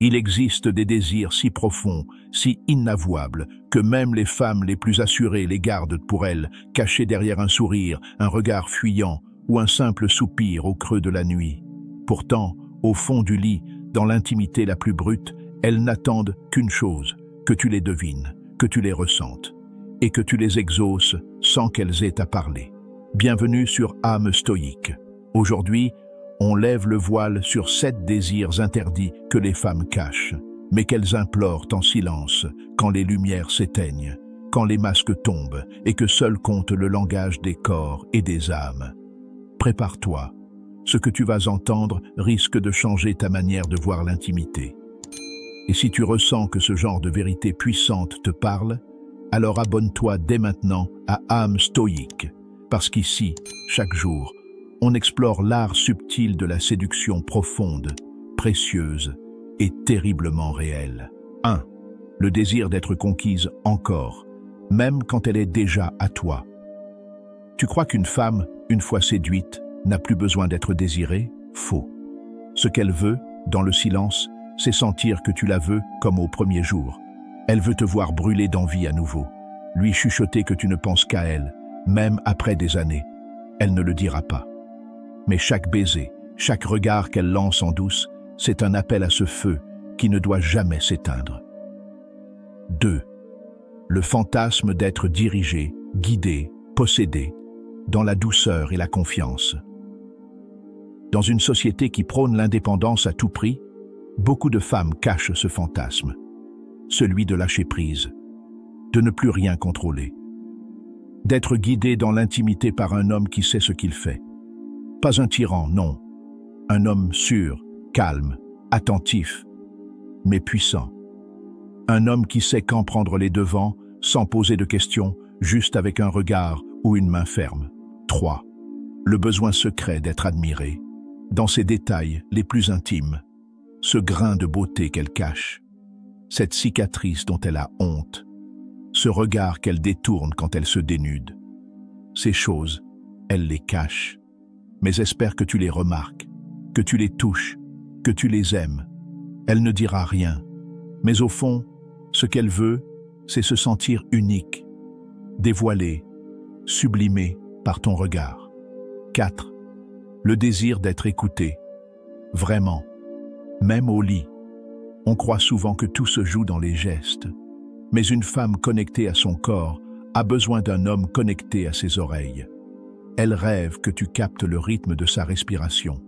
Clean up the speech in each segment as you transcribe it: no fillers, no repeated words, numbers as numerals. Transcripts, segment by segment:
Il existe des désirs si profonds, si inavouables, que même les femmes les plus assurées les gardent pour elles, cachées derrière un sourire, un regard fuyant ou un simple soupir au creux de la nuit. Pourtant, au fond du lit, dans l'intimité la plus brute, elles n'attendent qu'une chose, que tu les devines, que tu les ressentes, et que tu les exauces sans qu'elles aient à parler. Bienvenue sur Âme Stoïque. Aujourd'hui, on lève le voile sur 7 désirs interdits que les femmes cachent, mais qu'elles implorent en silence quand les lumières s'éteignent, quand les masques tombent et que seul compte le langage des corps et des âmes. Prépare-toi. Ce que tu vas entendre risque de changer ta manière de voir l'intimité. Et si tu ressens que ce genre de vérité puissante te parle, alors abonne-toi dès maintenant à Âme Stoïque, parce qu'ici, chaque jour, on explore l'art subtil de la séduction profonde, précieuse et terriblement réelle. 1. Le désir d'être conquise encore, même quand elle est déjà à toi. Tu crois qu'une femme, une fois séduite, n'a plus besoin d'être désirée? Faux. Ce qu'elle veut, dans le silence, c'est sentir que tu la veux comme au premier jour. Elle veut te voir brûler d'envie à nouveau, lui chuchoter que tu ne penses qu'à elle, même après des années. Elle ne le dira pas. Mais chaque baiser, chaque regard qu'elle lance en douce, c'est un appel à ce feu qui ne doit jamais s'éteindre. 2. Le fantasme d'être dirigé, guidé, possédé, dans la douceur et la confiance. Dans une société qui prône l'indépendance à tout prix, beaucoup de femmes cachent ce fantasme, celui de lâcher prise, de ne plus rien contrôler, d'être guidée dans l'intimité par un homme qui sait ce qu'il fait. Pas un tyran, non. Un homme sûr, calme, attentif, mais puissant. Un homme qui sait quand prendre les devants, sans poser de questions, juste avec un regard ou une main ferme. 3. Le besoin secret d'être admiré, dans ses détails les plus intimes. Ce grain de beauté qu'elle cache, cette cicatrice dont elle a honte, ce regard qu'elle détourne quand elle se dénude. Ces choses, elle les cache, mais espère que tu les remarques, que tu les touches, que tu les aimes. Elle ne dira rien, mais au fond, ce qu'elle veut, c'est se sentir unique, dévoilée, sublimée par ton regard. 4. Le désir d'être écoutée, vraiment, même au lit. On croit souvent que tout se joue dans les gestes, mais une femme connectée à son corps a besoin d'un homme connecté à ses oreilles. Elle rêve que tu captes le rythme de sa respiration,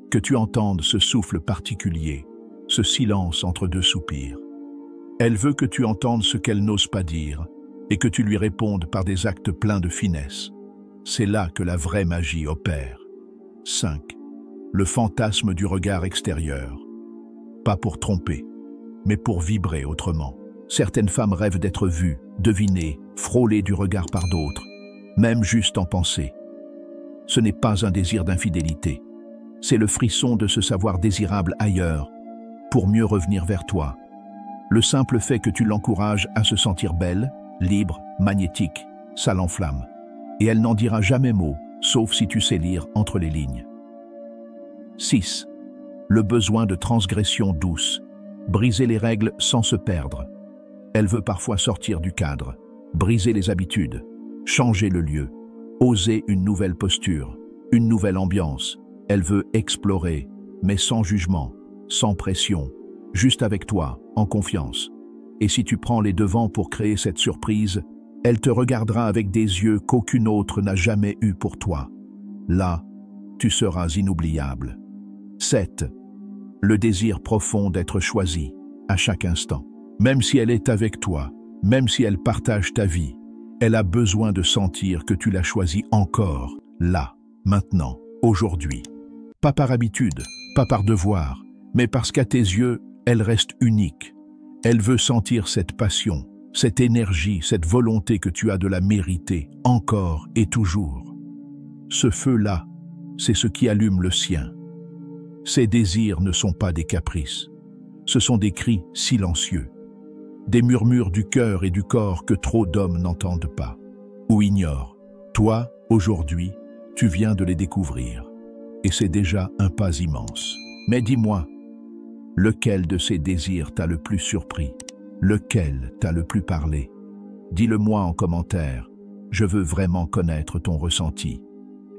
que tu entendes ce souffle particulier, ce silence entre 2 soupirs. Elle veut que tu entendes ce qu'elle n'ose pas dire et que tu lui répondes par des actes pleins de finesse. C'est là que la vraie magie opère. 5. Le fantasme du regard extérieur. Pas pour tromper, mais pour vibrer autrement. Certaines femmes rêvent d'être vues, devinées, frôlées du regard par d'autres, même juste en pensée. Ce n'est pas un désir d'infidélité, c'est le frisson de se savoir désirable ailleurs, pour mieux revenir vers toi. Le simple fait que tu l'encourages à se sentir belle, libre, magnétique, ça l'enflamme. Et elle n'en dira jamais mot, sauf si tu sais lire entre les lignes. 6. Le besoin de transgression douce, briser les règles sans se perdre. Elle veut parfois sortir du cadre, briser les habitudes, changer le lieu, oser une nouvelle posture, une nouvelle ambiance. Elle veut explorer, mais sans jugement, sans pression, juste avec toi, en confiance. Et si tu prends les devants pour créer cette surprise, elle te regardera avec des yeux qu'aucune autre n'a jamais eus pour toi. Là, tu seras inoubliable. 7. Le désir profond d'être choisi, à chaque instant. Même si elle est avec toi, même si elle partage ta vie, elle a besoin de sentir que tu l'as choisie encore, là, maintenant, aujourd'hui. Pas par habitude, pas par devoir, mais parce qu'à tes yeux, elle reste unique. Elle veut sentir cette passion, cette énergie, cette volonté que tu as de la mériter, encore et toujours. Ce feu-là, c'est ce qui allume le sien. Ces désirs ne sont pas des caprices. Ce sont des cris silencieux, des murmures du cœur et du corps que trop d'hommes n'entendent pas ou ignorent. Toi, aujourd'hui, tu viens de les découvrir. Et c'est déjà un pas immense. Mais dis-moi, Lequel de ces désirs t'a le plus surpris? Lequel t'a le plus parlé? Dis-le-moi en commentaire. Je veux vraiment connaître ton ressenti.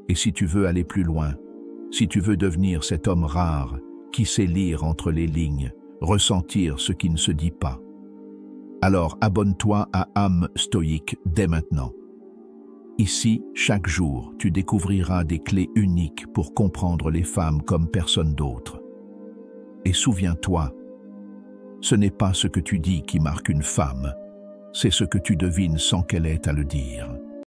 Et si tu veux aller plus loin, si tu veux devenir cet homme rare qui sait lire entre les lignes, ressentir ce qui ne se dit pas, alors abonne-toi à Âme Stoïque dès maintenant. Ici, chaque jour, tu découvriras des clés uniques pour comprendre les femmes comme personne d'autre. Et souviens-toi, ce n'est pas ce que tu dis qui marque une femme, c'est ce que tu devines sans qu'elle ait à le dire.